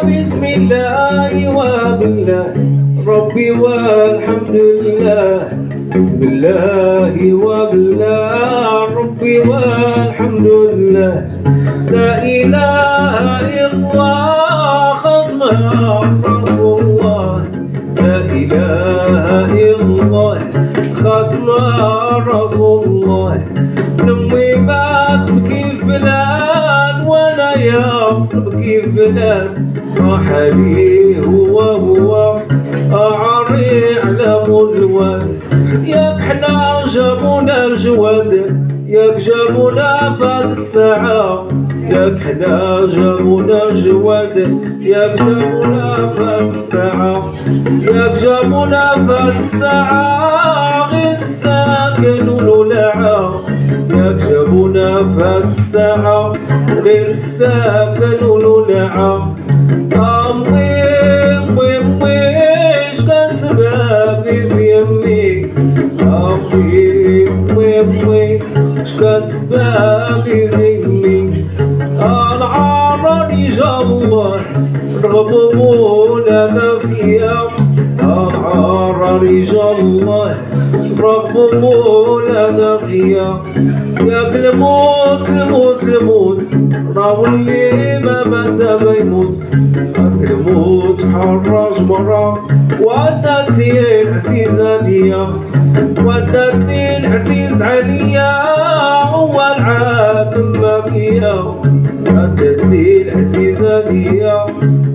بسم الله وبالله ربي والحمد لله. بسم الله وبالله ربي والحمد لله. لا إله إلا الله ختم رسول الله. لا إله إلا الله ختم رسول الله. نمي ما تبكي في بلاد وانا يا نبكي في بلاد. راح لي هو أعري علم الواد. ياك حنا جابونا الجواد ياك جابونا فات الساعة. ياك حنا جابونا الجواد ياك جابونا فات الساعة. ياك جابونا فات الساعة غير الساكن والولاعة. ياك جابونا فات الساعة غير الساكن والولاعة. أمي شكان سبابي في يمي. أمي شكان سبابي في يمي. العراني جا الله رغبوا لنا فيها. العراني جا الله رغبوا لنا فيها. ياك الموت الموت الموت راهو اللي ما مات ما يموت. ياك الموت حرج مرة وأدى الدين عزيز عليا. وأدى الدين عزيز عليا هو العالم ما بيا. وأدى الدين عزيز عليا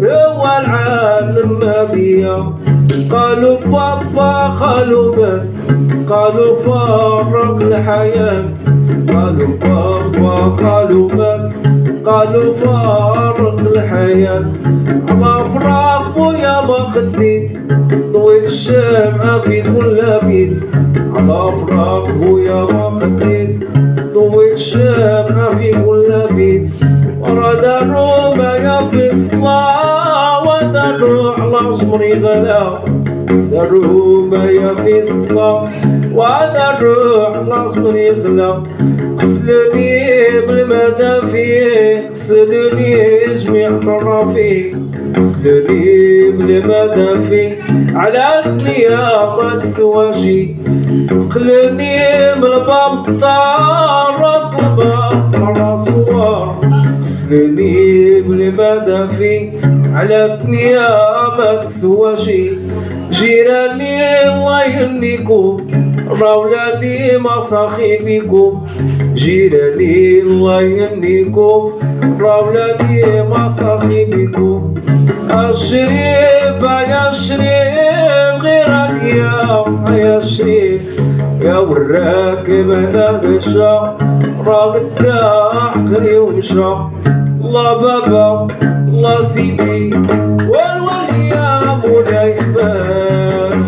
هو العالم ما بيا. قالوا بابا قالوا بس قالوا فرق الحياة. قالوا بابا قالوا بس قالوا فرق الحياة. على فراق بويا ما قديت ضويت الشمعة في كل بيت. على فراق بويا ما قديت ضويت الشمعة في كل بيت. ورا دارو معايا في الصلاة ودارو على جمري غلا. دارو معايا في الصلاة ودارو على جمري غلا. غسلوني بالمدافي غسلوني جميع طرافي. غسلوني بالمدافي على الدنيا ما تسواشي. قلوني من الباب الدار رب الباب ترى صور. غسلوني بالمدافي على الدنيا ما تسواشي. جيراني الله يهنيكم راه ولادي ما صاخي بيكم. جيراني الله يهنيكم راه ولادي ما صاخي بيكم. الشريف يا شريف غير عليا يا شريف. يا والراكب على دشا راه غدا عقلي ومشى. الله بابا الله سيدي والولي يا مولاي حبان.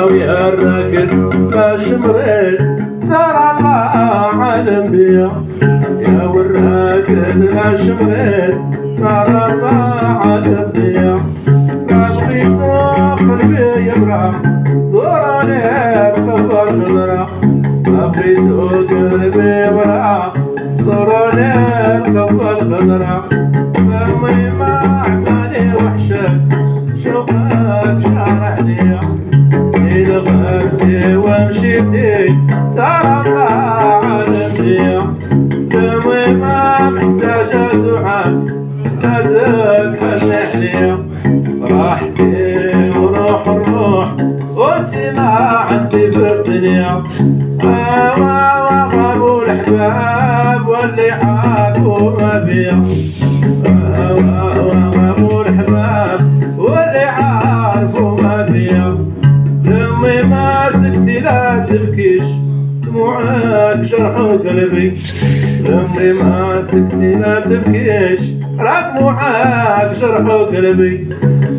يا الراكد باش مريت ترى الله عالم بيا. يا والراكد باش مريت ترى الله عالم بيا. ما بغيتو قلبي يبرى زوراني القبر خضرا. ما بغيتو قلبي يبرى زوراني القبر خضرا. امي ما عماني وحشك شوقك شارح ليا. إذا غبتي ومشيتي ترى الله عالم بيا. دمي ما محتاجة دعاء هاتك حل حليا. راحتي وروح الروح وانتي ما عندي في الدنيا. وغابوا الحباب واللي عافوا ما بيا. وغابوا الحباب واللي عارفوا ما بيا. لمي ما سكتي لا تبكيش دموعك جرحوا قلبي. لمي ما سكتي لا تبكيش راه دموعك جرحوا قلبي.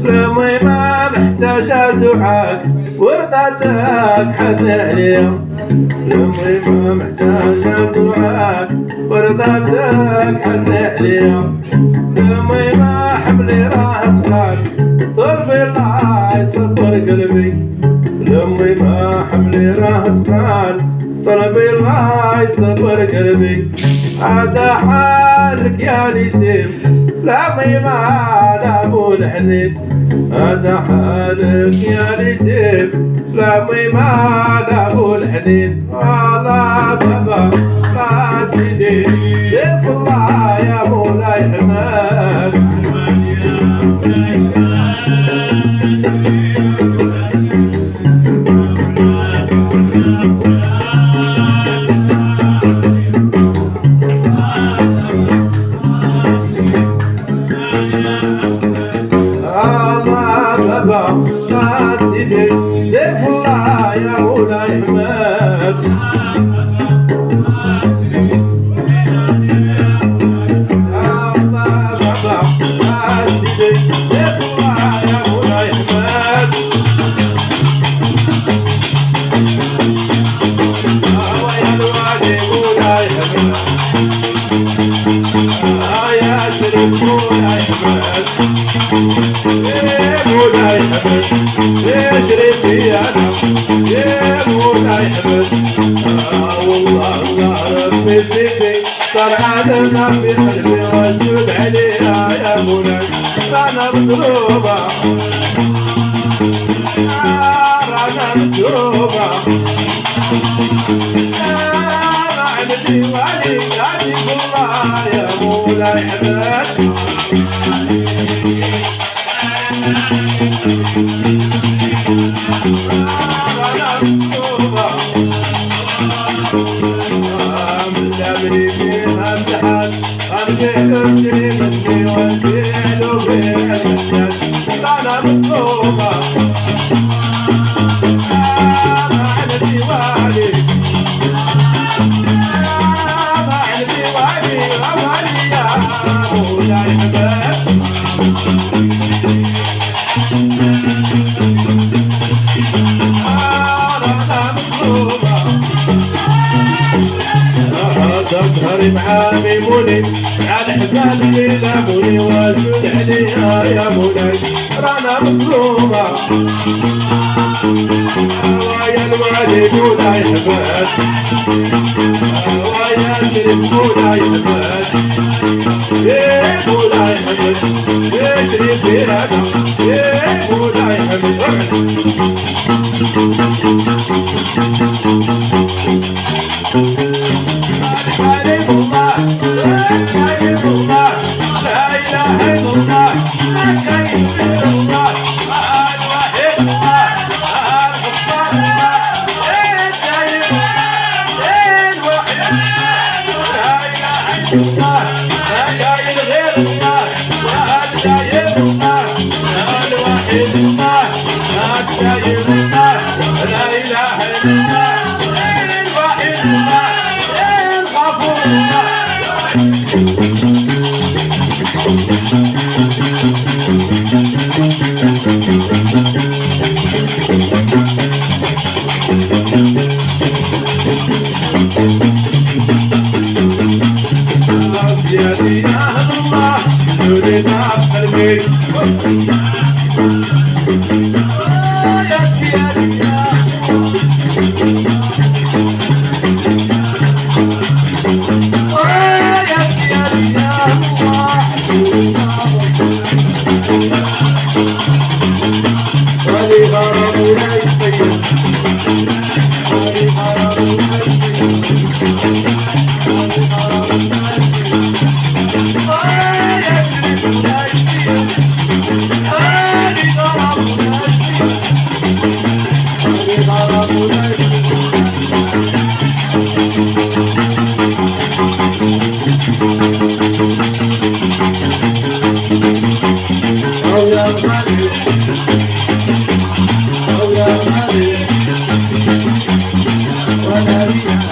لمي ما محتاجة دعاك ورقتك حد عليا. عمري ما محتاجة دعاء ورضاتك حن عليا عمري ما حملي راه ثقال طلبي الله يصبر قلبي عمري ما حملي راه ثقال طلبي الله يصبر قلبي هذا حالك يا اليتيم لا ميمة لا ابو الحنين هذا حالك يا اليتيم لا ميمة لا ابو الحنين الله بابا ما سيدي في الله يا مولاي حماد صار عادنا في قلبي واسود عليها يا مولاي رانا مضروبة رانا مضروبة ما عندي والي عاتق الله يا مولاي حماد رانا مضروبة أمري فيها امتحان أرجع أشتري مني وأنزل فيها المشهد أنا مطلوبة ما عندي والي ما عندي والي والي يا مولاي حماد أنا مطلوبة تسهر مع ميموني على حبال اللي لاموني واسود عليها يا مولاي رانا مظلومة ويا الوالد مولاي حبال ويا شريف مولاي حبال يا مولاي حبال يا شريف هذا يا مولاي حبال Oh, yeah,